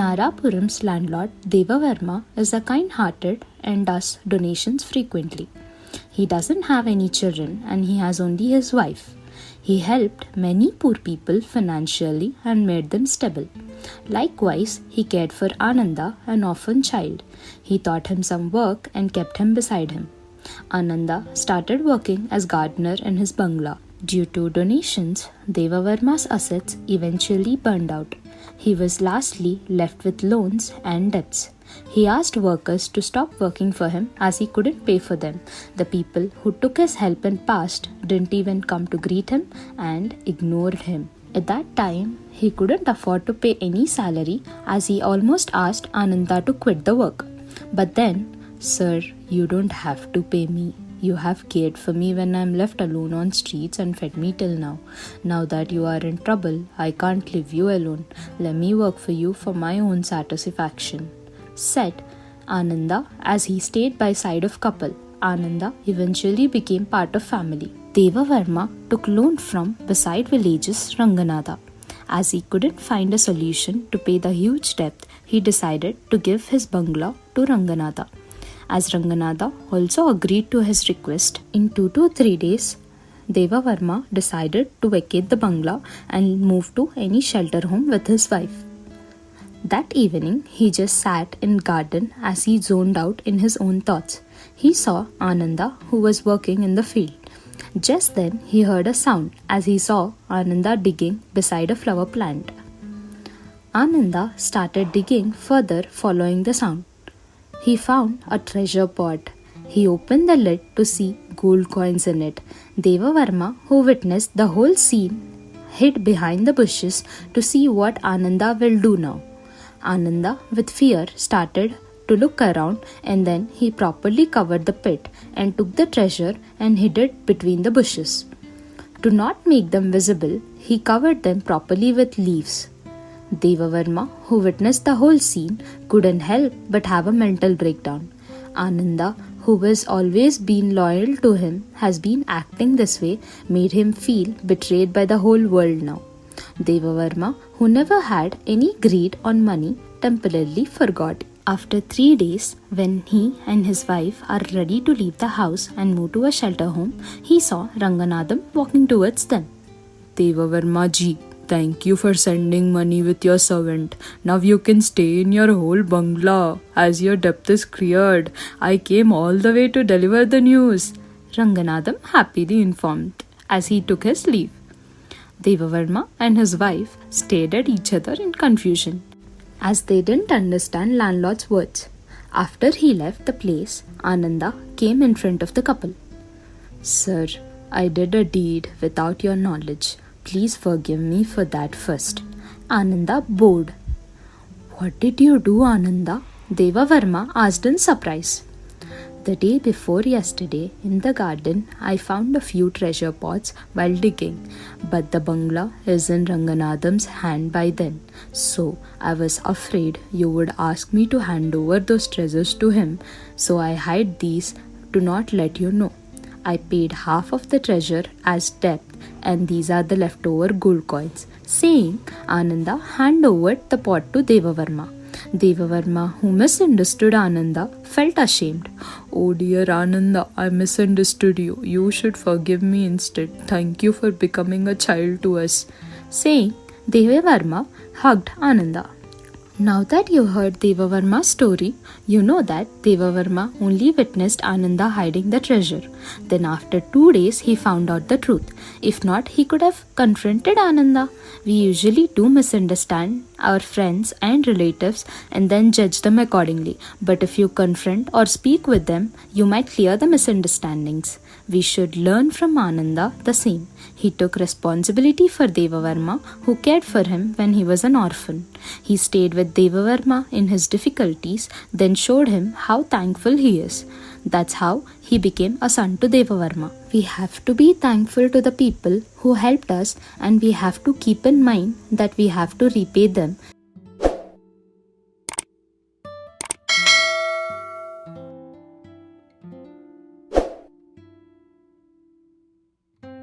Narapuram's landlord Devavarma is a kind-hearted and does donations frequently. He doesn't have any children and he has only his wife. He helped many poor people financially and made them stable. Likewise, he cared for Ananda, an orphan child. He taught him some work and kept him beside him. Ananda started working as gardener in his bungalow. Due to donations, Devavarma's assets eventually burned out. He was lastly left with loans and debts. He asked workers to stop working for him as he couldn't pay for them. The people who took his help in past didn't even come to greet him and ignored him. At that time, he couldn't afford to pay any salary as he almost asked Ananda to quit the work. But then, "Sir, you don't have to pay me. You have cared for me when I'm left alone on streets and fed me till now. Now that you are in trouble, I can't leave you alone. Let me work for you for my own satisfaction," said Ananda as he stayed by side of couple. Ananda eventually became part of family. Devavarma took loan from beside villages Ranganatha. As he couldn't find a solution to pay the huge debt, he decided to give his bungalow to Ranganatha. As Ranganatha also agreed to his request, in 2 to 3 days, Devavarma decided to vacate the bungalow and move to any shelter home with his wife. That evening, he just sat in garden as he zoned out in his own thoughts. He saw Ananda, who was working in the field. Just then, he heard a sound as he saw Ananda digging beside a flower plant. Ananda started digging further following the sound. He found a treasure pot. He opened the lid to see gold coins in it. Devavarma, who witnessed the whole scene, hid behind the bushes to see what Ananda will do now. Ananda, with fear, started to look around and then he properly covered the pit and took the treasure and hid it between the bushes. To not make them visible, he covered them properly with leaves. Devavarma, who witnessed the whole scene, couldn't help but have a mental breakdown. Ananda, who has always been loyal to him, has been acting this way, made him feel betrayed by the whole world now. Devavarma, who never had any greed on money, temporarily forgot. After 3 days, when he and his wife are ready to leave the house and move to a shelter home, he saw Ranganathan walking towards them. "Devavarma ji, thank you for sending money with your servant. Now you can stay in your whole bungalow as your debt is cleared. I came all the way to deliver the news," Ranganathan happily informed as he took his leave. Devavarma and his wife stared at each other in confusion as they didn't understand landlord's words. After he left the place, Ananda came in front of the couple. "Sir, I did a deed without your knowledge. Please forgive me for that first." Ananda bowed. "What did you do, Ananda?" Devavarma asked in surprise. "The day before yesterday, in the garden, I found a few treasure pots while digging, but the bungalow is in Ranganatham's hand by then. So I was afraid you would ask me to hand over those treasures to him, so I hid these to not let you know. I paid half of the treasure as debt, and these are the leftover gold coins." Saying, Ananda handed over the pot to Devavarma. Devavarma, who misunderstood Ananda, felt ashamed. "Oh dear Ananda, I misunderstood you. You should forgive me instead. Thank you for becoming a child to us." Saying, Devavarma hugged Ananda. Now that you heard Devavarma's story, you know that Devavarma only witnessed Ananda hiding the treasure. Then after 2 days, he found out the truth. If not, he could have confronted Ananda. We usually do misunderstand our friends and relatives and then judge them accordingly. But if you confront or speak with them, you might clear the misunderstandings. We should learn from Ananda the same. He took responsibility for Devavarma, who cared for him when he was an orphan. He stayed with Devavarma in his difficulties, then showed him how thankful he is. That's how he became a son to Devavarma. We have to be thankful to the people who helped us, and we have to keep in mind that we have to repay them